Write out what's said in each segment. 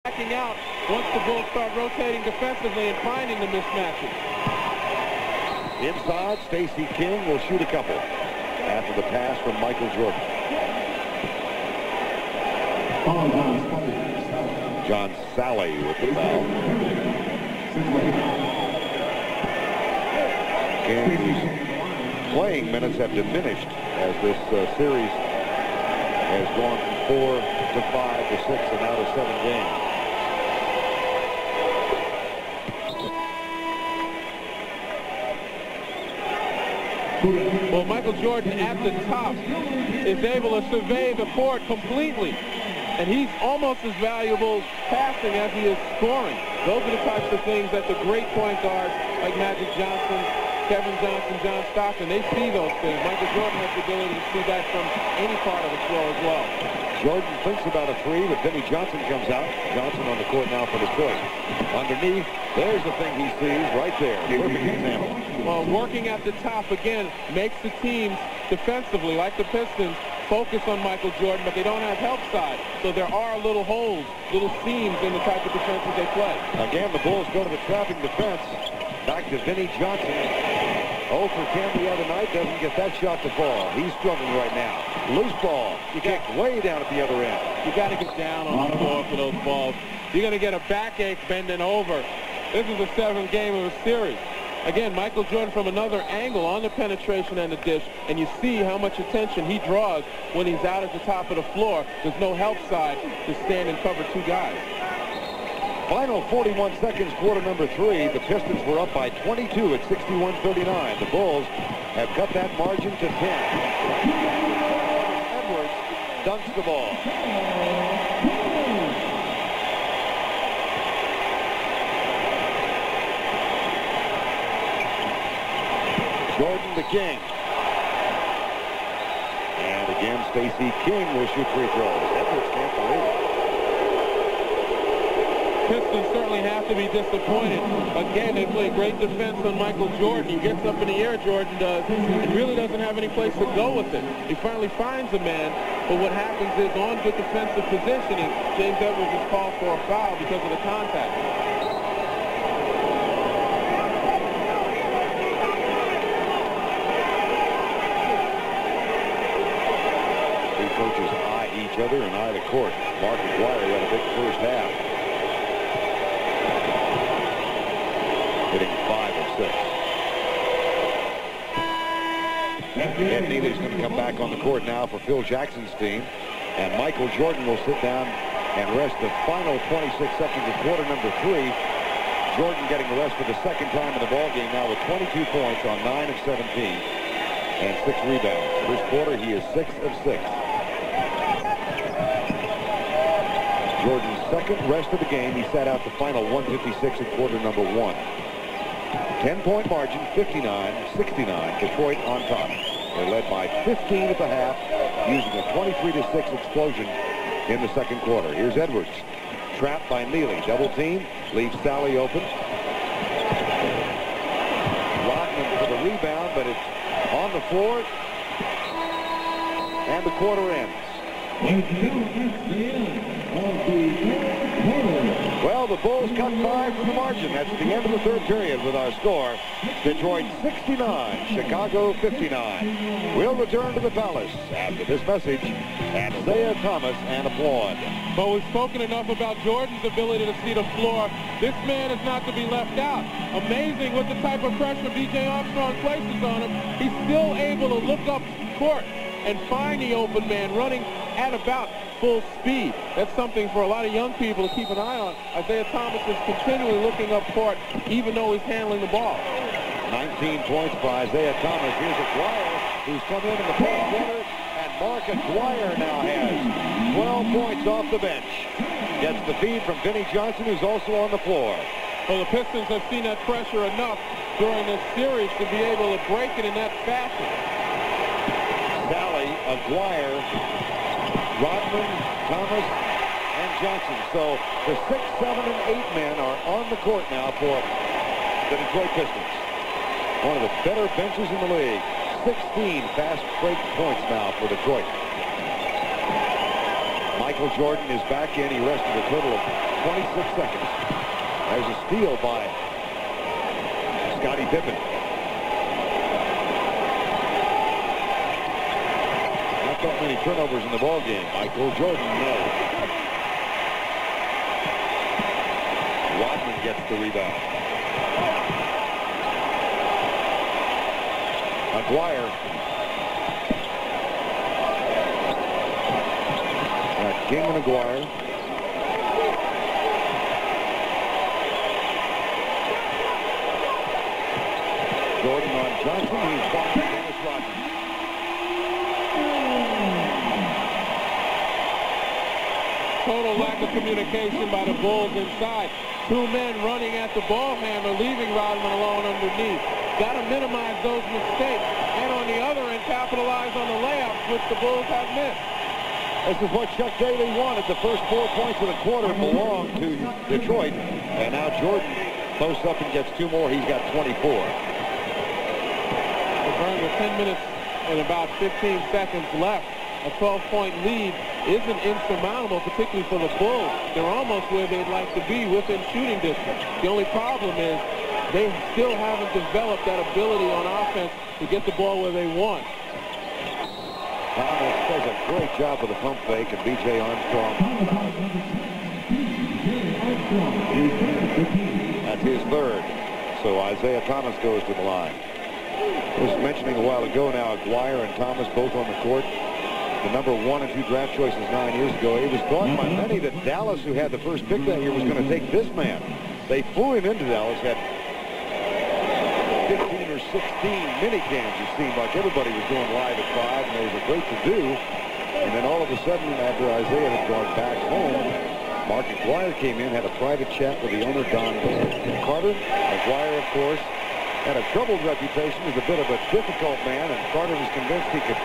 backing out once the Bulls start rotating defensively and finding the mismatches. Inside, Stacey King will shoot a couple after the pass from Michael Jordan. John Sally with the foul. King's playing minutes have diminished as this series has gone from 4 to 5 to 6 and now to 7 games. Well, Michael Jordan at the top is able to survey the court completely, and he's almost as valuable passing as he is scoring. Those are the types of things that the great point guards like Magic Johnson, Kevin Johnson, John Stockton, they see those things. Michael Jordan has the ability to see that from any part of the floor as well. Jordan thinks about a three, but Vinnie Johnson comes out. Johnson on the court now for Detroit. Underneath, there's the thing he sees right there. Perfect example. Well, working at the top, again, makes the teams defensively, like the Pistons, focus on Michael Jordan, but they don't have help side. So there are little holes, little seams in the type of defenses they play. Again, the Bulls go to the trapping defense. Back to Vinnie Johnson. 0 for 10 the other night. Doesn't get that shot to fall. He's struggling right now. Loose ball. You kick way down at the other end. You got to get down on the floor for those balls. You're going to get a backache bending over. This is the 7th game of a series. Again, Michael Jordan from another angle on the penetration and the dish, and you see how much attention he draws when he's out at the top of the floor. There's no help side to stand and cover two guys. Final 41 seconds, quarter number 3. The Pistons were up by 22 at 61-39. The Bulls have cut that margin to 10. Edwards dunks the ball. Jordan to King. And again, Stacey King will shoot free throws. Edwards can't believe it. Pistons certainly have to be disappointed. Again, they play great defense on Michael Jordan. He gets up in the air, Jordan does, and really doesn't have any place to go with it. He finally finds a man, but what happens is on good defensive positioning, James Edwards is called for a foul because of the contact. Two coaches eye each other and eye the court. Mark McGuire had a big first half. Hitting 5 of 6. Ed Neely's going to come back on the court now for Phil Jackson's team. And Michael Jordan will sit down and rest the final 26 seconds of quarter number 3. Jordan getting the rest for the second time in the ballgame now with 22 points on 9 of 17 and 6 rebounds. This quarter he is 6 of 6. Jordan's second rest of the game. He sat out the final 156 at quarter number 1. 10-point margin, 59-69. Detroit on top. They're led by 15 at the half, using a 23-6 explosion in the second quarter. Here's Edwards, trapped by Neely. Double team, leaves Sally open. Rodman for the rebound, but it's on the floor, and the quarter ends. Well, the Bulls cut 5 from the margin. That's the end of the third period with our score. Detroit 69, Chicago 59. We'll return to the Palace after this message and Isaiah Thomas and applaud. But we've spoken enough about Jordan's ability to see the floor. This man is not to be left out. Amazing with the type of pressure B.J. Armstrong places on him. He's still able to look up court and find the open man running at about full speed. That's something for a lot of young people to keep an eye on. Isaiah Thomas is continually looking up court even though he's handling the ball. 19 points by Isaiah Thomas. Here's Aguirre, who's come in the fourth quarter, and Mark Aguirre now has 12 points off the bench. Gets the feed from Vinnie Johnson, who's also on the floor. Well, the Pistons have seen that pressure enough during this series to be able to break it in that fashion. Sally, Aguirre, Rodman, Thomas, and Johnson. So the 6, 7, and 8 men are on the court now for the Detroit Pistons. One of the better benches in the league. 16 fast break points now for Detroit. Michael Jordan is back in. He rested a total of 26 seconds. There's a steal by Scottie Pippen. Not that many turnovers in the ball game. Michael Jordan, no. Rodman gets the rebound. McGuire. King and McGuire. Jordan on Johnson. He's blocked by Dennis Rodman. Total lack of communication by the Bulls inside. Two men running at the ball handler, leaving Rodman alone underneath. Got to minimize those mistakes. And on the other end, capitalize on the layups, which the Bulls have missed. This is what Chuck Daly wanted. The first 4 points of the quarter belonged to Detroit. And now Jordan posts up and gets 2 more. He's got 24. With 10 minutes and about 15 seconds left, a 12-point lead isn't insurmountable, particularly for the Bulls. They're almost where they'd like to be within shooting distance. The only problem is they still haven't developed that ability on offense to get the ball where they want. Thomas does a great job with the pump fake, and B.J. Armstrong. That's his third. So Isaiah Thomas goes to the line. I was mentioning a while ago now, Aguirre and Thomas both on the court. The number 1 and 2 draft choices 9 years ago. It was thought by many that Dallas, who had the first pick that year, was going to take this man. They flew him into Dallas, had 15 or 16 mini cams, it seemed like everybody was doing live at 5, and there was a great to-do. And then all of a sudden, after Isaiah had gone back home, Mark Aguirre came in, had a private chat with the owner, Don Carter. Aguirre, of course, had a troubled reputation as a bit of a difficult man, and Carter was convinced he could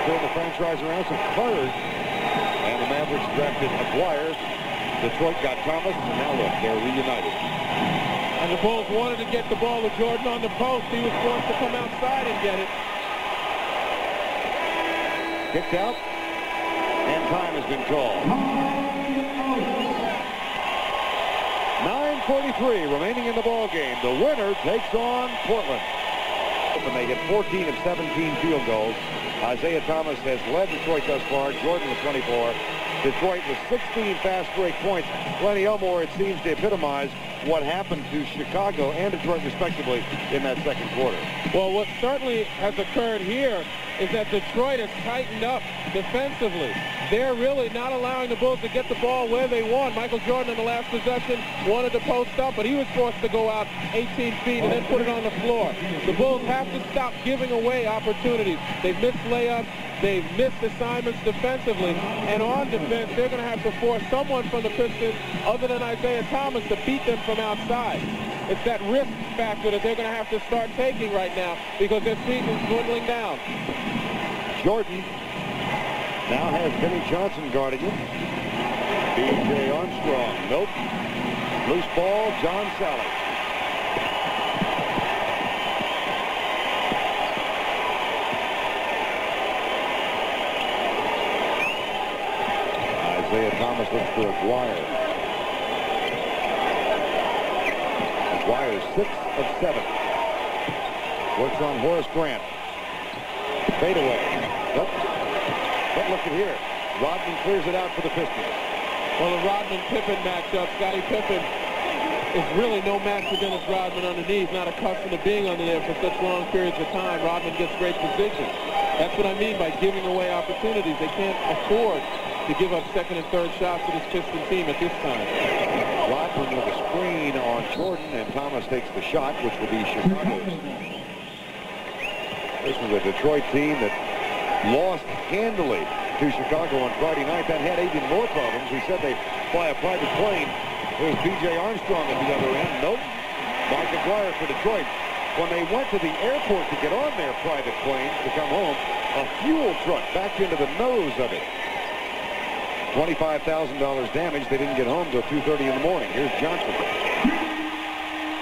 turn the franchise around. So Carter and the Mavericks drafted Aguirre. Detroit got Thomas, and now look, they're reunited. And the Bulls wanted to get the ball to Jordan on the post. He was forced to come outside and get it. Kicked out, and time has been called. 9:43 remaining in the ball game. The winner takes on Portland. And they hit 14 of 17 field goals. Isaiah Thomas has led Detroit thus far. Jordan with 24. Detroit with 16 fast break points. Lenny Elmore, it seems to epitomize what happened to Chicago and Detroit respectively in that second quarter. Well, what certainly has occurred here is that Detroit has tightened up defensively. They're really not allowing the Bulls to get the ball where they want. Michael Jordan in the last possession wanted to post up, but he was forced to go out 18 feet and then put it on the floor. The Bulls have to stop giving away opportunities. They've missed layups. They've missed assignments defensively. And on defense, they're going to have to force someone from the Pistons other than Isaiah Thomas to beat them from outside. It's that risk factor that they're going to have to start taking right now because their season's dwindling down. Jordan now has Benny Johnson guarding him. B.J. Armstrong, nope. Loose ball, John Sally. Isaiah Thomas looks for Aguirre. Aguirre 6 of 7. Works on Horace Grant. Fadeaway. Nope. But look at here. Rodman clears it out for the Pistons. Well, the Rodman-Pippen matchup, Scottie Pippen is really no match for Dennis Rodman underneath. Not accustomed to being under there for such long periods of time. Rodman gets great position. That's what I mean by giving away opportunities. They can't afford to give up second and third shots to this Piston team at this time. Rodman with a screen on Jordan, and Thomas takes the shot, which will be Chicago's. This was a Detroit team that lost handily to Chicago on Friday night. That had even more problems. We said they fly a private plane. There's B.J. Armstrong at the other end. Nope. Mark Aguirre for Detroit. When they went to the airport to get on their private plane to come home, a fuel truck backed into the nose of it. $25,000 damage. They didn't get home till 2:30 in the morning. Here's Johnson.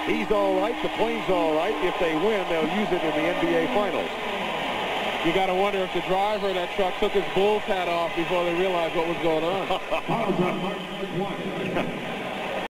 He's all right. The plane's all right. If they win, they'll use it in the NBA Finals. You got to wonder if the driver of that truck took his Bulls hat off before they realized what was going on.